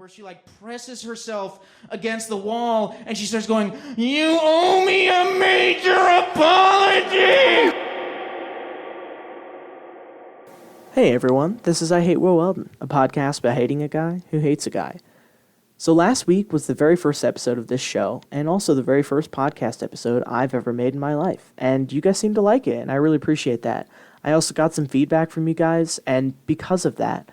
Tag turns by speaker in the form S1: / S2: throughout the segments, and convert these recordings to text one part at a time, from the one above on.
S1: where she like presses herself against the wall and she starts going, "You owe me a major apology!"
S2: Hey everyone, this is I Hate Will Weldon, a podcast about hating a guy who hates a guy. So last week was the very first episode of this show, and also the very first podcast episode I've ever made in my life, and you guys seem to like it, and I really appreciate that. I also got some feedback from you guys, and because of that,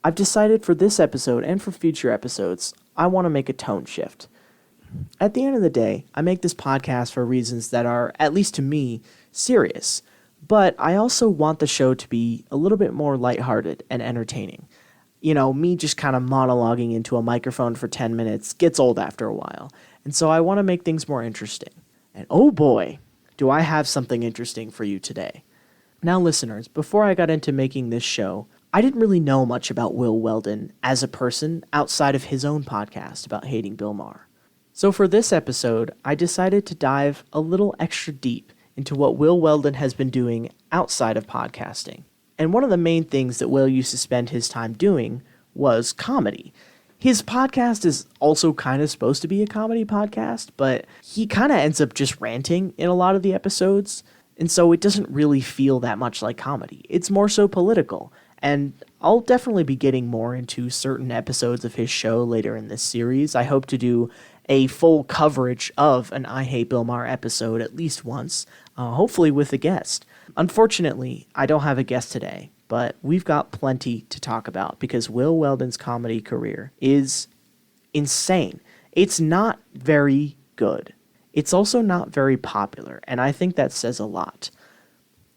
S2: I've decided for this episode and for future episodes, I want to make a tone shift. At the end of the day, I make this podcast for reasons that are, at least to me, serious. But I also want the show to be a little bit more lighthearted and entertaining. You know, me just kind of monologuing into a microphone for 10 minutes gets old after a while. And so I want to make things more interesting. And oh boy, do I have something interesting for you today. Now listeners, before I got into making this show, I didn't really know much about Will Weldon as a person outside of his own podcast about hating Bill Maher. So for this episode, I decided to dive a little extra deep into what Will Weldon has been doing outside of podcasting. And one of the main things that Will used to spend his time doing was comedy. His podcast is also kind of supposed to be a comedy podcast, but he kind of ends up just ranting in a lot of the episodes, and so it doesn't really feel that much like comedy. It's more so political, and I'll definitely be getting more into certain episodes of his show later in this series. I hope to do a full coverage of an I Hate Bill Maher episode at least once, hopefully with a guest. Unfortunately, I don't have a guest today, but we've got plenty to talk about because Will Weldon's comedy career is insane. It's not very good. It's also not very popular, and I think that says a lot.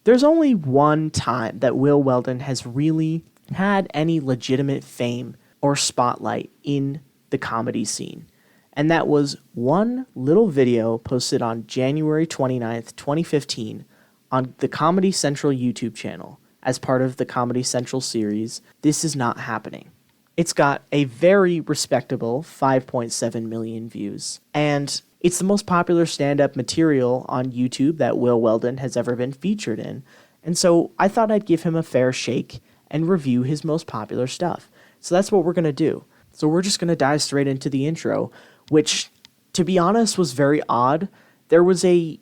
S2: There's only one time that Will Weldon has really had any legitimate fame or spotlight in the comedy scene. And that was one little video posted on January 29th, 2015 on the Comedy Central YouTube channel as part of the Comedy Central series, This Is Not Happening. It's got a very respectable 5.7 million views, and it's the most popular stand-up material on YouTube that Will Weldon has ever been featured in, and so I thought I'd give him a fair shake and review his most popular stuff. So that's what we're going to do. So we're just going to dive straight into the intro, which, to be honest, was very odd. There was a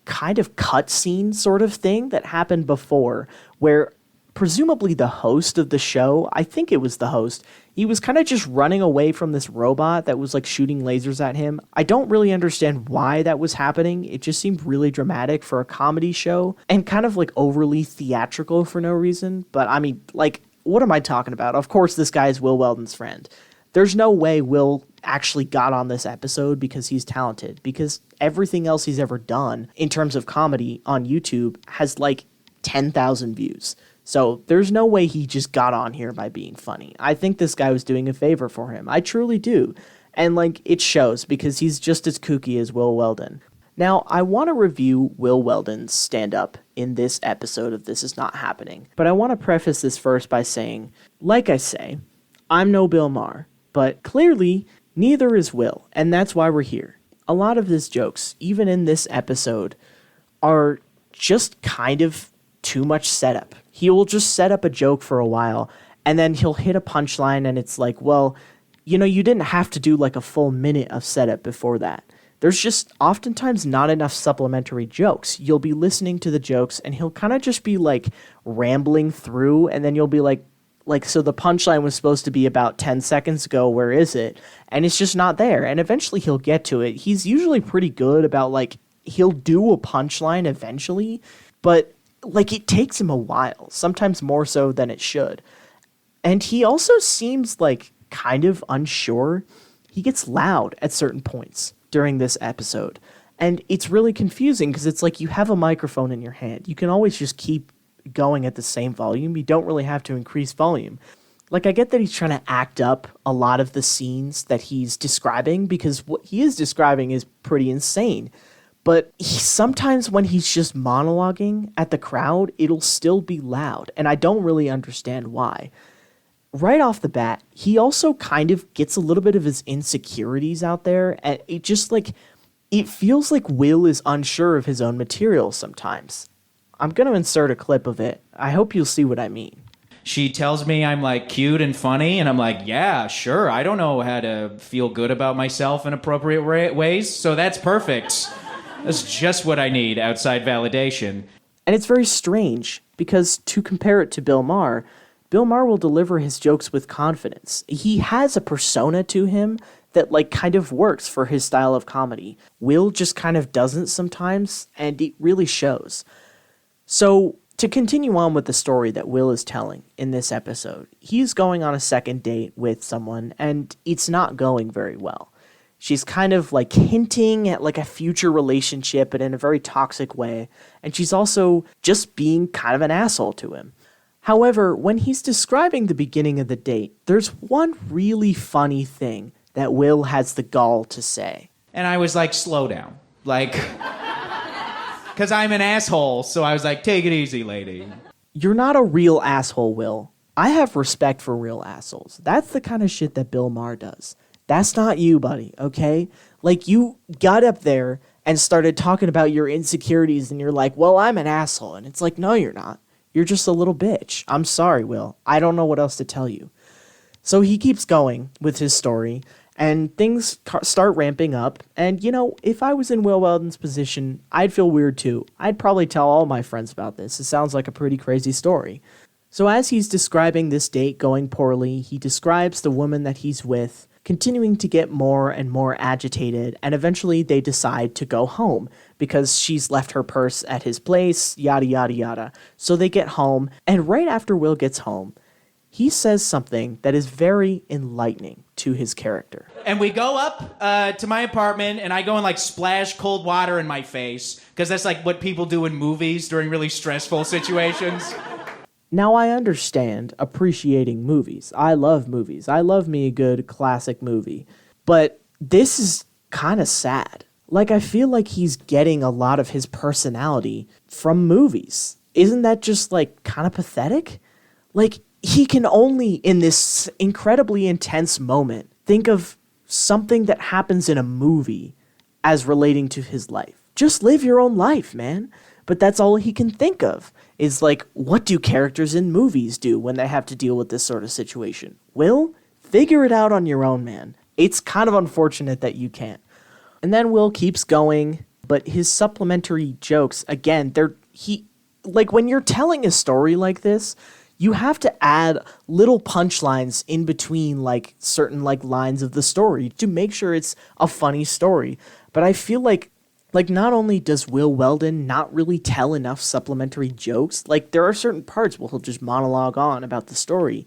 S2: kind of cutscene sort of thing that happened before where presumably the host of the show, I think it was the host, he was kind of just running away from this robot that was like shooting lasers at him. I don't really understand why that was happening. It just seemed really dramatic for a comedy show and kind of like overly theatrical for no reason. But I mean, like, what am I talking about? Of course, this guy is Will Weldon's friend. There's no way Will actually got on this episode because he's talented, because everything else he's ever done in terms of comedy on YouTube has like 10,000 views. So there's no way he just got on here by being funny. I think this guy was doing a favor for him. I truly do. And like, it shows because he's just as kooky as Will Weldon. Now, I want to review Will Weldon's stand-up in this episode of This Is Not Happening. But I want to preface this first by saying, like I say, I'm no Bill Maher, but clearly neither is Will, and that's why we're here. A lot of his jokes, even in this episode, are just kind of too much setup. He will just set up a joke for a while, and then he'll hit a punchline, and it's like, well, you know, you didn't have to do like a full minute of setup before that. There's just oftentimes not enough supplementary jokes. You'll be listening to the jokes, and he'll kind of just be like rambling through, and then you'll be like, so the punchline was supposed to be about 10 seconds ago, where is it? And it's just not there, and eventually he'll get to it. He's usually pretty good about, like, he'll do a punchline eventually, but like, it takes him a while, sometimes more so than it should. And he also seems like kind of unsure. He gets loud at certain points during this episode. And it's really confusing because it's like you have a microphone in your hand. You can always just keep going at the same volume. You don't really have to increase volume. Like, I get that he's trying to act up a lot of the scenes that he's describing because what he is describing is pretty insane. But sometimes when he's just monologuing at the crowd, it'll still be loud, and I don't really understand why. Right off the bat, he also kind of gets a little bit of his insecurities out there, and it just like, it feels like Will is unsure of his own material sometimes. I'm going to insert a clip of it. I hope you'll see what I mean.
S1: she tells me I'm like cute and funny, and I'm like, yeah, sure. I don't know how to feel good about myself in appropriate ways, so that's perfect. That's just what I need, outside validation.
S2: And it's very strange, because to compare it to Bill Maher will deliver his jokes with confidence. He has a persona to him that like kind of works for his style of comedy. Will just kind of doesn't sometimes, and it really shows. So, to continue on with the story that Will is telling in this episode, he's going on a second date with someone, and it's not going very well. She's kind of like hinting at like a future relationship, but in a very toxic way. And she's also just being kind of an asshole to him. However, when he's describing the beginning of the date, there's one really funny thing that Will has the gall to say.
S1: And I was like, slow down. Like, because I'm an asshole. So I was like, take it easy, lady.
S2: You're not a real asshole, Will. I have respect for real assholes. That's the kind of shit that Bill Maher does. That's not you, buddy, okay? Like, you got up there and started talking about your insecurities, and you're like, well, I'm an asshole. And it's like, no, you're not. You're just a little bitch. I'm sorry, Will. I don't know what else to tell you. So he keeps going with his story, and things start ramping up. And, you know, if I was in Will Weldon's position, I'd feel weird too. I'd probably tell all my friends about this. It sounds like a pretty crazy story. So as he's describing this date going poorly, he describes the woman that he's with continuing to get more and more agitated, and eventually they decide to go home because she's left her purse at his place, yada, yada, yada. So they get home, and right after Will gets home, he says something that is very enlightening to his character.
S1: And we go up to my apartment, and I go and like splash cold water in my face, because that's like what people do in movies during really stressful situations.
S2: Now, I understand appreciating movies. I love movies. I love me a good classic movie. But this is kind of sad. Like, I feel like he's getting a lot of his personality from movies. Isn't that just, like, kind of pathetic? Like, he can only, in this incredibly intense moment, think of something that happens in a movie as relating to his life. Just live your own life, man. But that's all he can think of, is like, what do characters in movies do when they have to deal with this sort of situation? Will, figure it out on your own, man. It's kind of unfortunate that you can't. And then Will keeps going, but his supplementary jokes, again, like when you're telling a story like this, you have to add little punchlines in between like certain like lines of the story to make sure it's a funny story. But I feel like not only does Will Weldon not really tell enough supplementary jokes, like there are certain parts where he'll just monologue on about the story,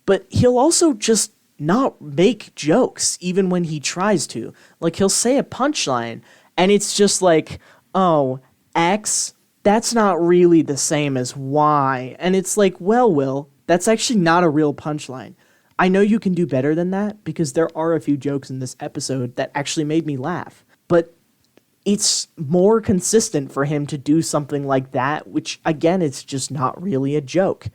S2: but he'll also just not make jokes even when he tries to. Like he'll say a punchline and it's just like, oh, X, that's not really the same as Y. And it's like, well, Will, that's actually not a real punchline. I know you can do better than that because there are a few jokes in this episode that actually made me laugh, but it's more consistent for him to do something like that, which, again, it's just not really a joke.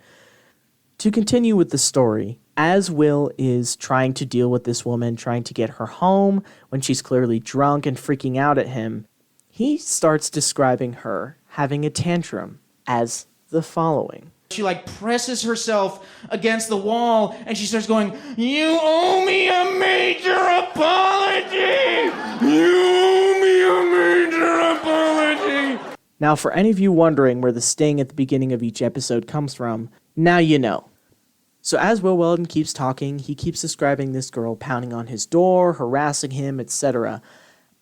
S2: To continue with the story, as Will is trying to deal with this woman, trying to get her home when she's clearly drunk and freaking out at him, he starts describing her having a tantrum as the following.
S1: She like presses herself against the wall and she starts going, you owe me a major apology! You owe me a major apology!
S2: Now, for any of you wondering where the sting at the beginning of each episode comes from, now you know. So as Will Weldon keeps talking, he keeps describing this girl pounding on his door, harassing him, etc.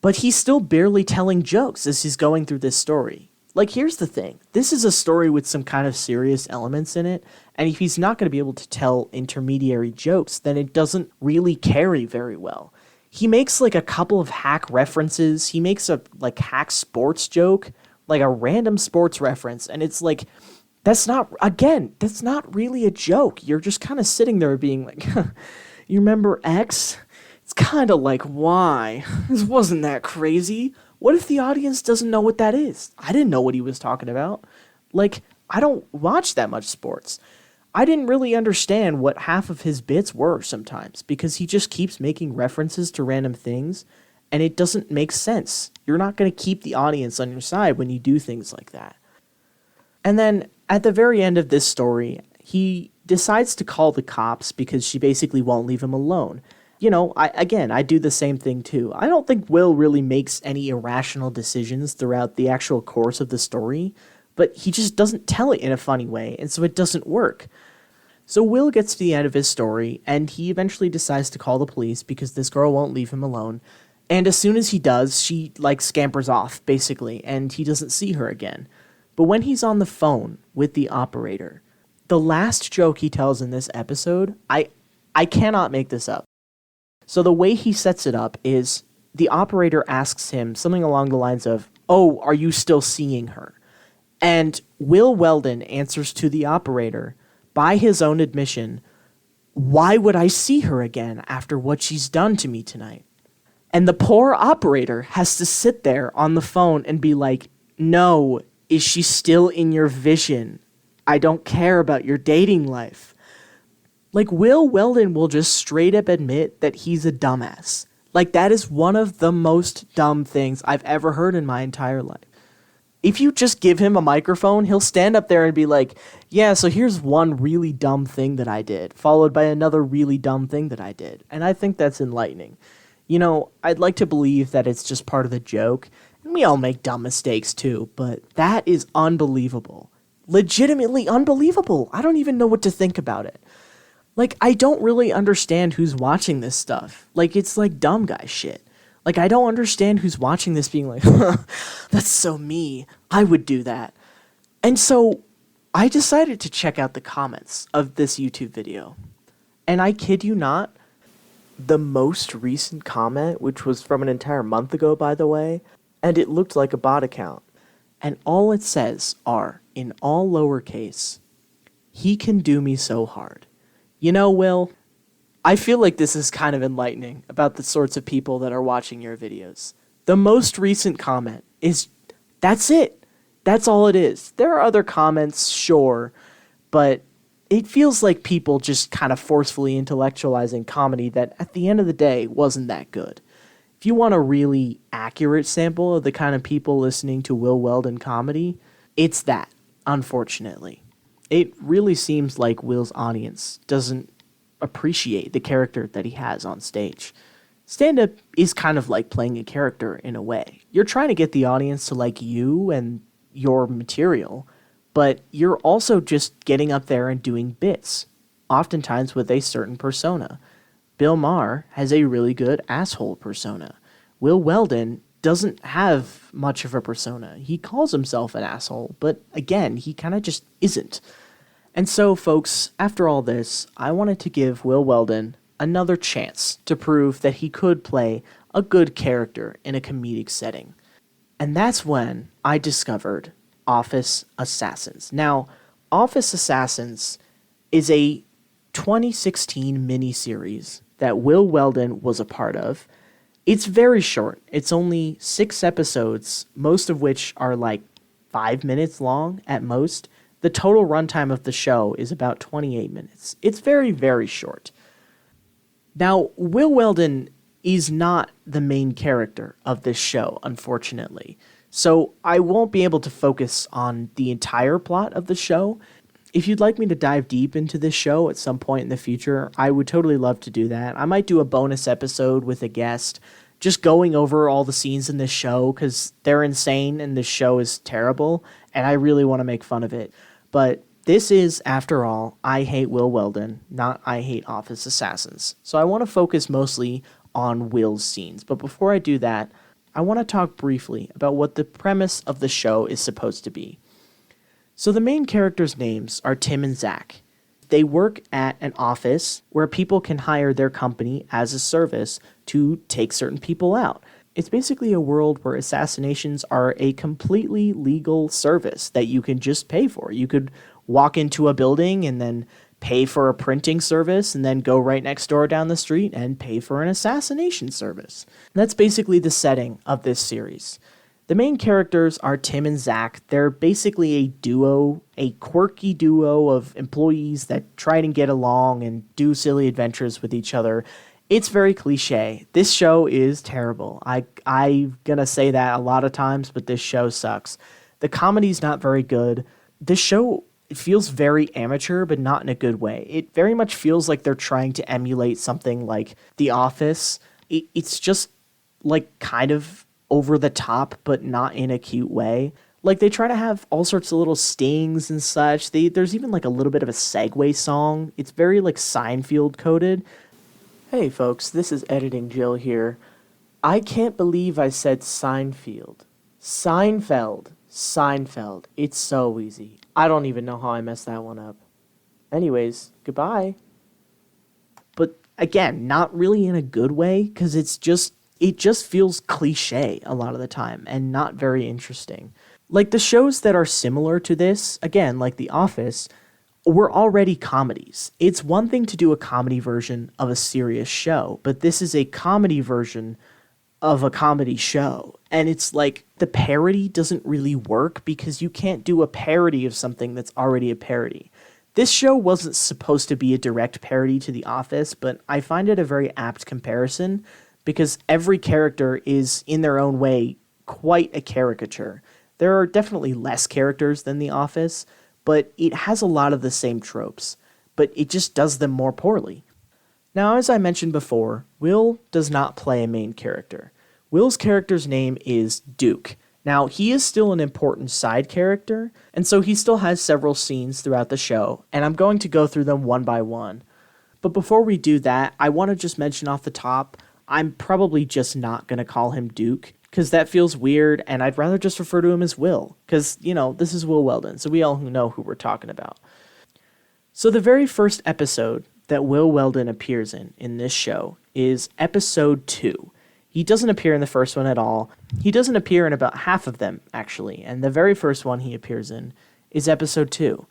S2: But he's still barely telling jokes as he's going through this story. Like, here's the thing. This is a story with some kind of serious elements in it, and if he's not going to be able to tell intermediary jokes, then it doesn't really carry very well. He makes, like, a couple of hack references. He makes a, like, hack sports joke, like a random sports reference, and it's like, that's not really a joke. You're just kind of sitting there being like, you remember X? It's kind of like Y. This wasn't that crazy. What if the audience doesn't know what that is? I didn't know what he was talking about. Like, I don't watch that much sports. I didn't really understand what half of his bits were sometimes because he just keeps making references to random things and it doesn't make sense. You're not going to keep the audience on your side when you do things like that. And then at the very end of this story, He decides to call the cops because she basically won't leave him alone. I do the same thing too. I don't think Will really makes any irrational decisions throughout the actual course of the story, but he just doesn't tell it in a funny way, and so it doesn't work. So Will gets to the end of his story, and he eventually decides to call the police because this girl won't leave him alone. And as soon as he does, she, scampers off, basically, and he doesn't see her again. But when he's on the phone with the operator, the last joke he tells in this episode, I cannot make this up. So the way he sets it up is the operator asks him something along the lines of, "Oh, are you still seeing her?" And Will Weldon answers to the operator, by his own admission, "Why would I see her again after what she's done to me tonight?" And the poor operator has to sit there on the phone and be like, "No, is she still in your vision? I don't care about your dating life." Will Weldon will just straight up admit that he's a dumbass. That is one of the most dumb things I've ever heard in my entire life. If you just give him a microphone, he'll stand up there and be like, "Yeah, so here's one really dumb thing that I did, followed by another really dumb thing that I did." And I think that's enlightening. I'd like to believe that it's just part of the joke, and we all make dumb mistakes too, but that is unbelievable. Legitimately unbelievable. I don't even know what to think about it. I don't really understand who's watching this stuff. It's dumb guy shit. I don't understand who's watching this being like, "That's so me. I would do that." And so I decided to check out the comments of this YouTube video. And I kid you not, the most recent comment, which was from an entire month ago, by the way, and it looked like a bot account. And all it says are, in all lowercase, "He can do me so hard." Will, I feel like this is kind of enlightening about the sorts of people that are watching your videos. The most recent comment is, that's it. That's all it is. There are other comments, sure, but it feels like people just kind of forcefully intellectualizing comedy that at the end of the day wasn't that good. If you want a really accurate sample of the kind of people listening to Will Weldon comedy, it's that, unfortunately. It really seems like Will's audience doesn't appreciate the character that he has on stage. Stand-up is kind of like playing a character in a way. You're trying to get the audience to like you and your material, but you're also just getting up there and doing bits, oftentimes with a certain persona. Bill Maher has a really good asshole persona. Will Weldon doesn't have much of a persona. He calls himself an asshole, but again, he kind of just isn't. And so, folks, after all this, I wanted to give Will Weldon another chance to prove that he could play a good character in a comedic setting. And that's when I discovered Office Assassins. Now, Office Assassins is a 2016 miniseries that Will Weldon was a part of. It's very short. It's only 6 episodes, most of which are 5 minutes long at most. The total runtime of the show is about 28 minutes. It's very, very short. Now, Will Weldon is not the main character of this show, unfortunately. So I won't be able to focus on the entire plot of the show. If you'd like me to dive deep into this show at some point in the future, I would totally love to do that. I might do a bonus episode with a guest, just going over all the scenes in this show, because they're insane and this show is terrible, and I really want to make fun of it. But this is, after all, I Hate Will Weldon, not I Hate Office Assassins. So I want to focus mostly on Will's scenes. But before I do that, I want to talk briefly about what the premise of the show is supposed to be. So the main characters' names are Tim and Zach. They work at an office where people can hire their company as a service to take certain people out. It's basically a world where assassinations are a completely legal service that you can just pay for. You could walk into a building and then pay for a printing service and then go right next door down the street and pay for an assassination service. And that's basically the setting of this series. The main characters are Tim and Zach. They're basically a duo, a quirky duo of employees that try to get along and do silly adventures with each other. It's very cliche. This show is terrible. I'm gonna say that a lot of times, but this show sucks. The comedy's not very good. This show it feels very amateur, but not in a good way. It very much feels like they're trying to emulate something like The Office. It's just like kind of over the top, but not in a cute way. Like they try to have all sorts of little stings and such. There's even like a little bit of a segue song. It's very like Seinfeld coded. Hey folks, this is Editing Jill here. I can't believe I said Seinfeld. Seinfeld. It's so easy. I don't even know how I messed that one up. Anyways, goodbye. But again, not really in a good way, because it just feels cliche a lot of the time and not very interesting. Like the shows that are similar to this, again, like The Office, were already comedies. It's one thing to do a comedy version of a serious show, but this is a comedy version of a comedy show. And it's like the parody doesn't really work because you can't do a parody of something that's already a parody. This show wasn't supposed to be a direct parody to The Office, but I find it a very apt comparison because every character is, in their own way, quite a caricature. There are definitely less characters than The Office, but it has a lot of the same tropes, but it just does them more poorly. Now, as I mentioned before, Will does not play a main character. Will's character's name is Duke. Now, he is still an important side character, and so he still has several scenes throughout the show, and I'm going to go through them one by one. But before we do that, I want to just mention off the top, I'm probably just not going to call him Duke, because that feels weird, and I'd rather just refer to him as Will, because, this is Will Weldon, so we all know who we're talking about. So the very first episode that Will Weldon appears in this show is episode 2. He doesn't appear in the first one at all. He doesn't appear in about half of them, actually, and the very first one he appears in is episode 2.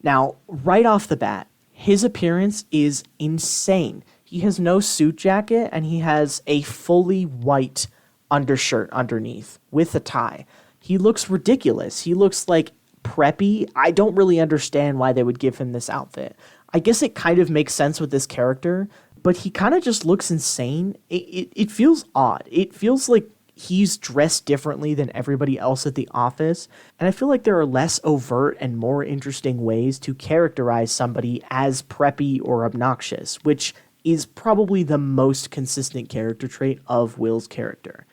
S2: Now, right off the bat, his appearance is insane. He has no suit jacket, and he has a fully white undershirt underneath with a tie. He looks ridiculous. He looks like preppy. I don't really understand why they would give him this outfit. I guess it kind of makes sense with this character, but he kind of just looks insane. It feels odd. It feels like he's dressed differently than everybody else at the office, and I feel like there are less overt and more interesting ways to characterize somebody as preppy or obnoxious, which is probably the most consistent character trait of Will's character.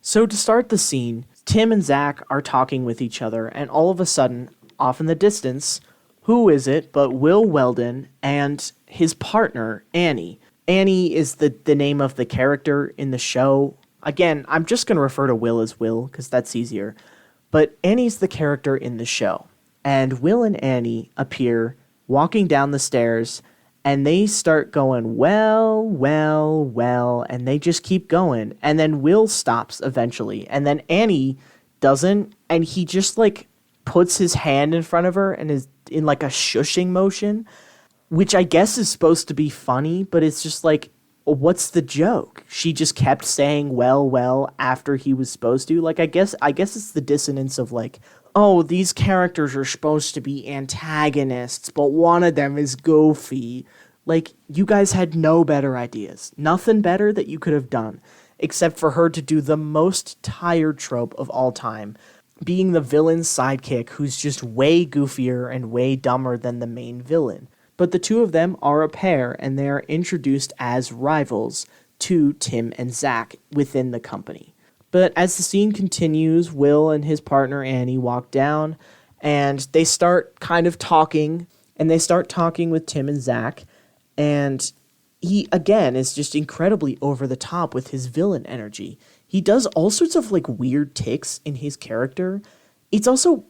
S2: So to start the scene, Tim and Zach are talking with each other, and all of a sudden, off in the distance, who is it but Will Weldon and his partner, Annie. Annie is the name of the character in the show. Again, I'm just going to refer to Will as Will, because that's easier. But Annie's the character in the show. And Will and Annie appear walking down the stairs, and they start going, well, and they just keep going. And then Will stops eventually, and then Annie doesn't, and he just, puts his hand in front of her and is in, a shushing motion, which I guess is supposed to be funny, but it's just what's the joke? She just kept saying, well, after he was supposed to. I guess it's the dissonance of, oh, these characters are supposed to be antagonists, but one of them is goofy. You guys had no better ideas. Nothing better that you could have done, except for her to do the most tired trope of all time, being the villain's sidekick who's just way goofier and way dumber than the main villain. But the two of them are a pair, and they are introduced as rivals to Tim and Zach within the company. But as the scene continues, Will and his partner Annie walk down, and they start kind of talking, and they start talking with Tim and Zach, and he, again, is just incredibly over the top with his villain energy. He does all sorts of, weird tics in his character. It's also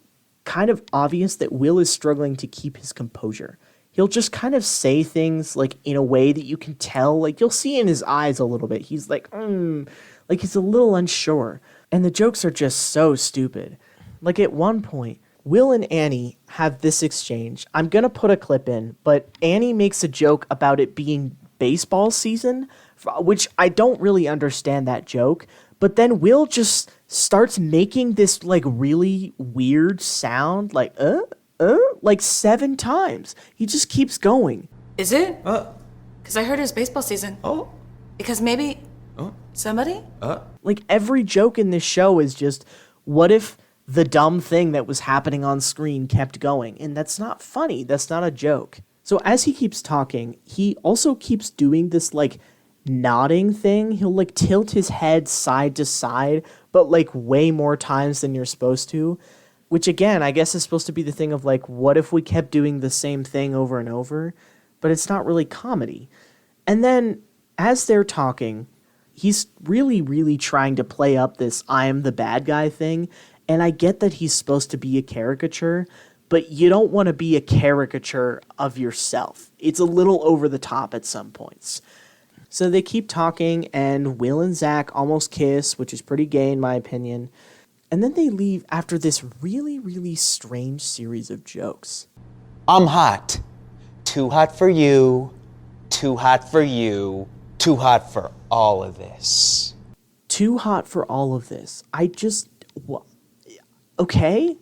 S2: kind of obvious that Will is struggling to keep his composure. He'll just kind of say things, in a way that you can tell, you'll see in his eyes a little bit. He's he's a little unsure. And the jokes are just so stupid. At one point, Will and Annie have this exchange. I'm going to put a clip in, but Annie makes a joke about it being baseball season, which I don't really understand that joke. But then Will just starts making this, really weird sound, 7 times. He just keeps going.
S3: Is it? Because I heard it was baseball season.
S1: Oh.
S3: Because maybe somebody?
S2: Every joke in this show is just, what if the dumb thing that was happening on screen kept going. And that's not funny. That's not a joke. So as he keeps talking, he also keeps doing this, like, nodding thing. He'll, like, tilt his head side to side, but, like, way more times than you're supposed to. Which, again, I guess is supposed to be the thing of, like, what if we kept doing the same thing over and over? But it's not really comedy. And then, as they're talking, he's really, really trying to play up this I am the bad guy thing. And I get that he's supposed to be a caricature, but you don't want to be a caricature of yourself. It's a little over the top at some points. So they keep talking, and Will and Zach almost kiss, which is pretty gay in my opinion. And then they leave after this really, really strange series of jokes.
S4: I'm hot. Too hot for you. Too hot for you. Too hot for all of this.
S2: Too hot for all of this. Okay?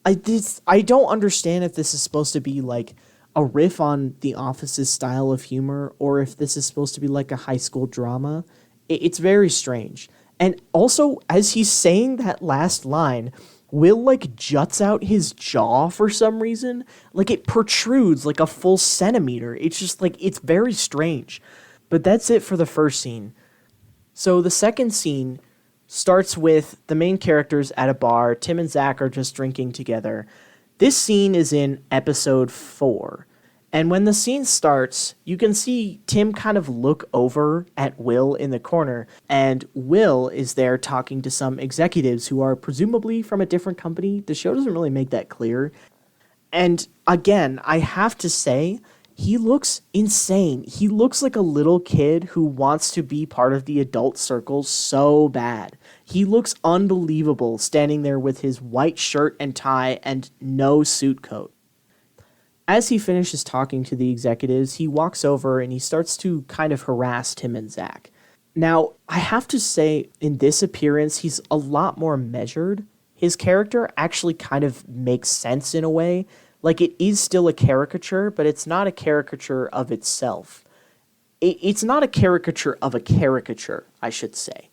S2: I don't understand if this is supposed to be like a riff on The Office's style of humor or if this is supposed to be like a high school drama. It's very strange. And also, as he's saying that last line, Will, like, juts out his jaw for some reason. Like, it protrudes like a full centimeter. It's just, like, it's very strange. But that's it for the first scene. So the second scene starts with the main characters at a bar. Tim and Zach are just drinking together. This scene is in episode 4. And when the scene starts, you can see Tim kind of look over at Will in the corner, and Will is there talking to some executives who are presumably from a different company. The show doesn't really make that clear. And again, I have to say, he looks insane. He looks like a little kid who wants to be part of the adult circle so bad. He looks unbelievable standing there with his white shirt and tie and no suit coat. As he finishes talking to the executives, he walks over and he starts to kind of harass Tim and Zach. Now, I have to say, in this appearance, he's a lot more measured. His character actually kind of makes sense in a way. Like, it is still a caricature, but it's not a caricature of itself. It's not a caricature of a caricature, I should say.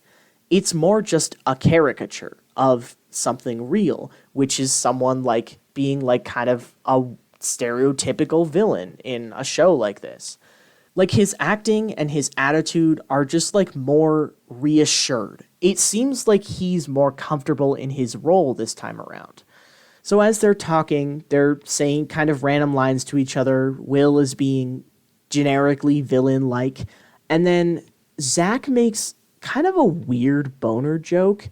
S2: It's more just a caricature of something real, which is someone, like, being, like, kind of a stereotypical villain in a show like this. Like, his acting and his attitude are just, like, more reassured. It seems like he's more comfortable in his role this time around. So as they're talking, they're saying kind of random lines to each other. Will is being generically villain-like. And then Zach makes kind of a weird boner joke.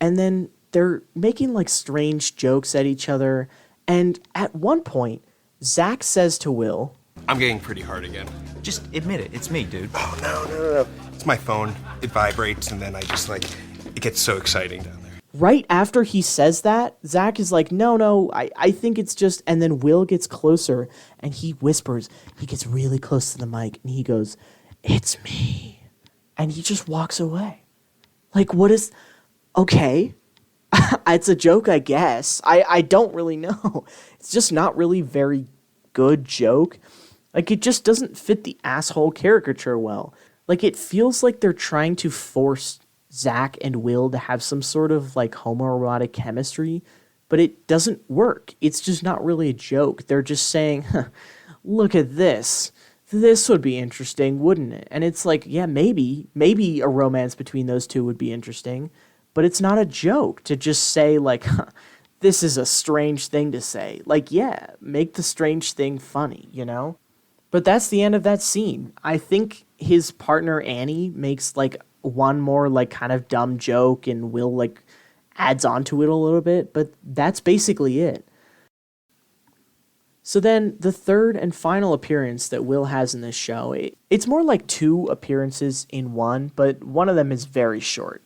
S2: And then they're making, like, strange jokes at each other. And at one point, Zach says to Will,
S5: I'm getting pretty hard again.
S6: Just admit it. It's me, dude.
S5: Oh, no. It's my phone. It vibrates, and then I just, like, it gets so exciting down there.
S2: right after he says that, Zach is like, no, I think it's just, and then Will gets closer, and he whispers, he gets really close to the mic, and he goes, it's me. And he just walks away. Like, what is, okay. It's a joke, I guess. I don't really know. It's just not really very good joke. Like, it just doesn't fit the asshole caricature well. Like, it feels like they're trying to force Zach and Will to have some sort of, like, homoerotic chemistry, but it doesn't work. It's just not really a joke. They're just saying, look at this. This would be interesting, wouldn't it? And it's like, yeah, maybe a romance between those two would be interesting, but it's not a joke to just say, like, this is a strange thing to say. Like, yeah, make the strange thing funny, you know? But that's the end of that scene. I think his partner Annie makes, like, one more, like, kind of dumb joke, and Will, like, adds onto it a little bit, but that's basically it. So then the third and final appearance that Will has in this show, it's more like two appearances in one, but one of them is very short.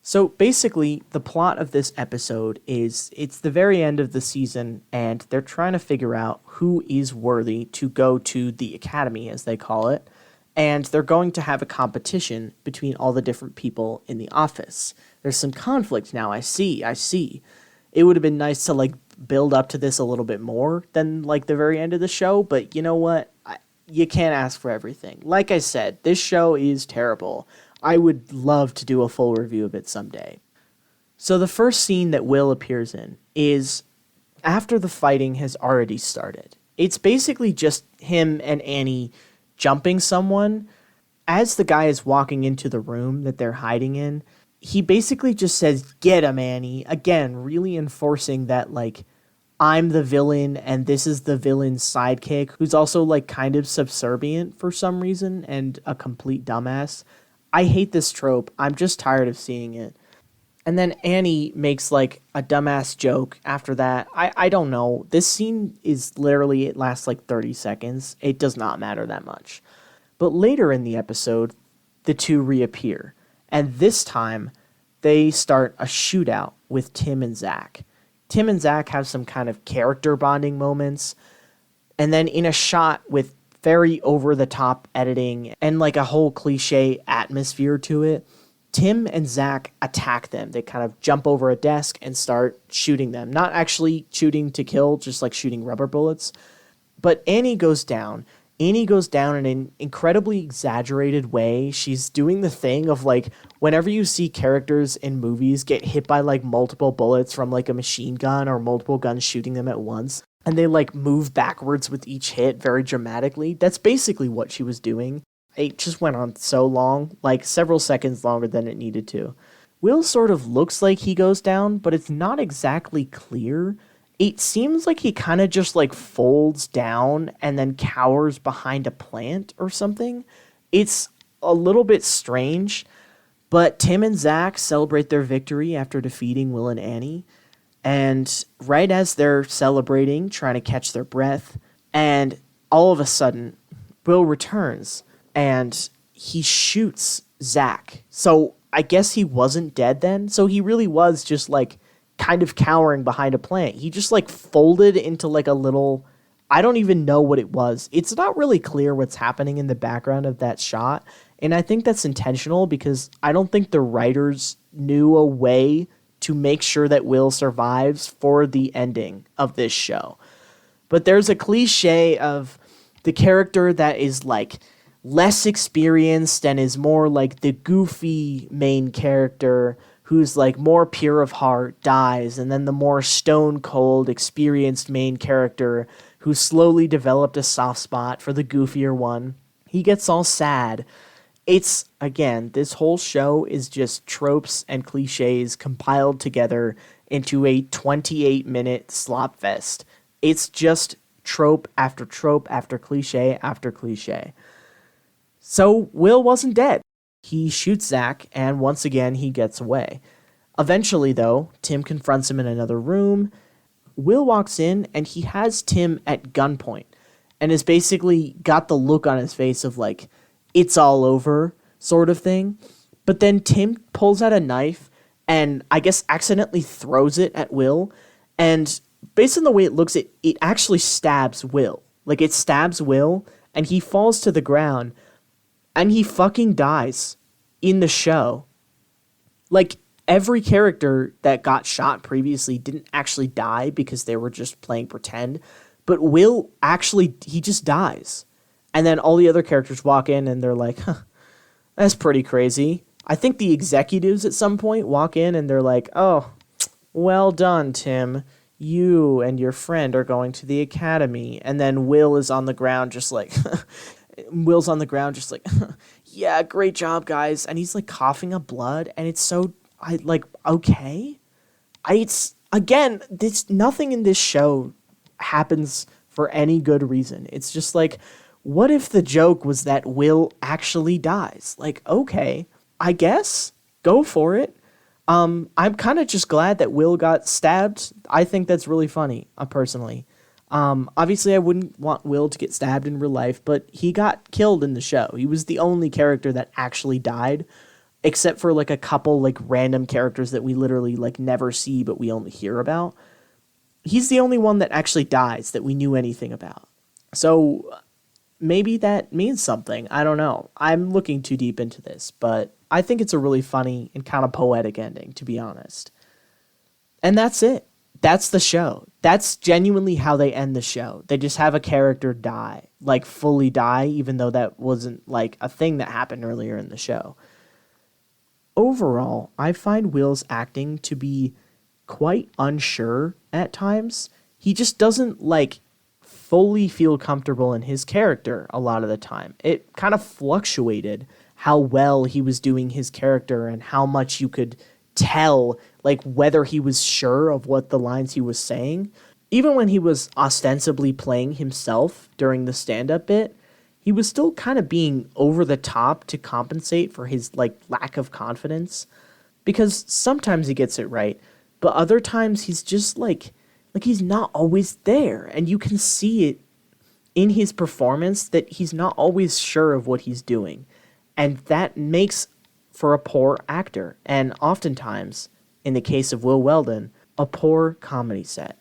S2: So basically, the plot of this episode is it's the very end of the season, and they're trying to figure out who is worthy to go to the academy, as they call it, and they're going to have a competition between all the different people in the office. There's some conflict now, I see. It would have been nice to, like, build up to this a little bit more than, like, the very end of the show, but you know what? You can't ask for everything. Like I said, this show is terrible. I would love to do a full review of it someday. So the first scene that Will appears in is after the fighting has already started. It's basically just him and Annie jumping someone. As the guy is walking into the room that they're hiding in, he basically just says, "Get him, Annie." Again, really enforcing that, like, I'm the villain and this is the villain's sidekick, who's also, like, kind of subservient for some reason and a complete dumbass. I hate this trope. I'm just tired of seeing it. And then Annie makes, like, a dumbass joke after that. I don't know. This scene is literally, it lasts like 30 seconds. It does not matter that much. But later in the episode, the two reappear. And this time, they start a shootout with Tim and Zach. Tim and Zach have some kind of character bonding moments. And then in a shot with very over-the-top editing and like a whole cliche atmosphere to it, Tim and Zach attack them. They kind of jump over a desk and start shooting them. Not actually shooting to kill, just like shooting rubber bullets. But Annie goes down. Annie goes down in an incredibly exaggerated way. She's doing the thing of, like, whenever you see characters in movies get hit by, like, multiple bullets from, like, a machine gun or multiple guns shooting them at once, and they, like, move backwards with each hit very dramatically. That's basically what she was doing. It just went on so long, like several seconds longer than it needed to. Will sort of looks like he goes down, but it's not exactly clear. It seems like he kind of just like folds down and then cowers behind a plant or something. It's a little bit strange, but Tim and Zach celebrate their victory after defeating Will and Annie. And right as they're celebrating, trying to catch their breath, and all of a sudden, Will returns and he shoots Zach. So I guess he wasn't dead then. So he really was just like kind of cowering behind a plant. He just like folded into like a little, I don't even know what it was. It's not really clear what's happening in the background of that shot. And I think that's intentional because I don't think the writers knew a way to make sure that Will survives for the ending of this show. But there's a cliche of the character that is like less experienced and is more like the goofy main character who's like more pure of heart dies, and then the more stone cold experienced main character who slowly developed a soft spot for the goofier one, he gets all sad. It's, again, this whole show is just tropes and cliches compiled together into a 28-minute slop fest. It's just trope after trope after cliche after cliche. So Will wasn't dead. He shoots Zach, and once again, he gets away. Eventually, though, Tim confronts him in another room. Will walks in, and he has Tim at gunpoint, and has basically got the look on his face of, like, it's all over sort of thing. But then Tim pulls out a knife, and I guess accidentally throws it at Will, and based on the way it looks, it actually stabs Will. Like, it stabs Will, and he falls to the ground, and he fucking dies in the show. Like, every character that got shot previously didn't actually die because they were just playing pretend. But Will actually, he just dies. And then all the other characters walk in and they're like, huh, that's pretty crazy. I think the executives at some point walk in and they're like, oh, well done, Tim. You and your friend are going to the academy. And then Will is on the ground just like... Will's on the ground just like, yeah, great job, guys. And he's like coughing up blood, and it's so, okay. It's, again, nothing in this show happens for any good reason. It's just like, what if the joke was that Will actually dies? Like, okay, I guess, go for it. I'm kind of just glad that Will got stabbed. I think that's really funny, personally. Obviously I wouldn't want Will to get stabbed in real life, but he got killed in the show. He was the only character that actually died, except for like a couple like random characters that we literally like never see, but we only hear about. He's the only one that actually dies that we knew anything about. So maybe that means something. I don't know. I'm looking too deep into this, but I think it's a really funny and kind of poetic ending, to be honest. And that's it. That's the show. That's genuinely how they end the show. They just have a character die, like fully die, even though that wasn't like a thing that happened earlier in the show. overall, I find Will's acting to be quite unsure at times. He just doesn't fully feel comfortable in his character a lot of the time. It kind of fluctuated how well he was doing his character and how much you could tell whether he was sure of what the lines he was saying. Even when he was ostensibly playing himself during the stand-up bit, he was still kind of being over the top to compensate for his lack of confidence, because sometimes he gets it right, but other times he's just he's not always there, and you can see it in his performance that he's not always sure of what he's doing, and that makes for a poor actor, and oftentimes, in the case of Will Weldon, a poor comedy set.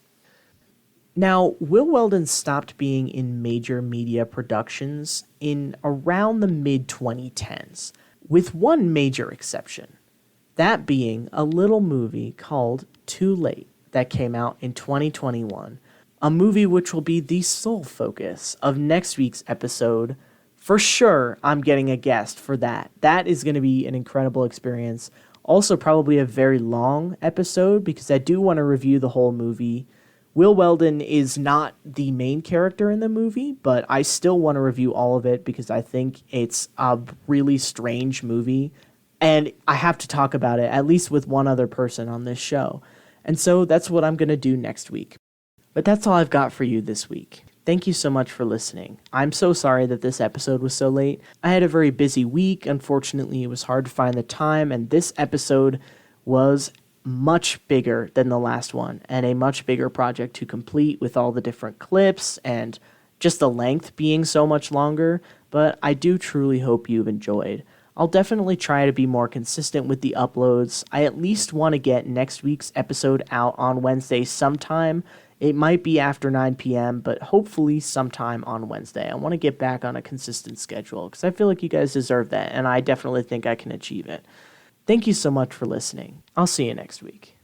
S2: Now, Will Weldon stopped being in major media productions in around the mid-2010s, with one major exception, that being a little movie called Too Late that came out in 2021, a movie which will be the sole focus of next week's episode. For sure, I'm getting a guest for that. That is going to be an incredible experience. Also, probably a very long episode because I do want to review the whole movie. Will Weldon is not the main character in the movie, but I still want to review all of it because I think it's a really strange movie, and I have to talk about it, at least with one other person on this show. And so that's what I'm going to do next week. But that's all I've got for you this week. Thank you so much for listening. I'm so sorry that this episode was so late. I had a very busy week. Unfortunately, it was hard to find the time, and this episode was much bigger than the last one and a much bigger project to complete with all the different clips and just the length being so much longer, but I do truly hope you've enjoyed. I'll definitely try to be more consistent with the uploads. I at least want to get next week's episode out on Wednesday sometime. It might be after 9 p.m., but hopefully sometime on Wednesday. I want to get back on a consistent schedule because I feel like you guys deserve that, and I definitely think I can achieve it. Thank you so much for listening. I'll see you next week.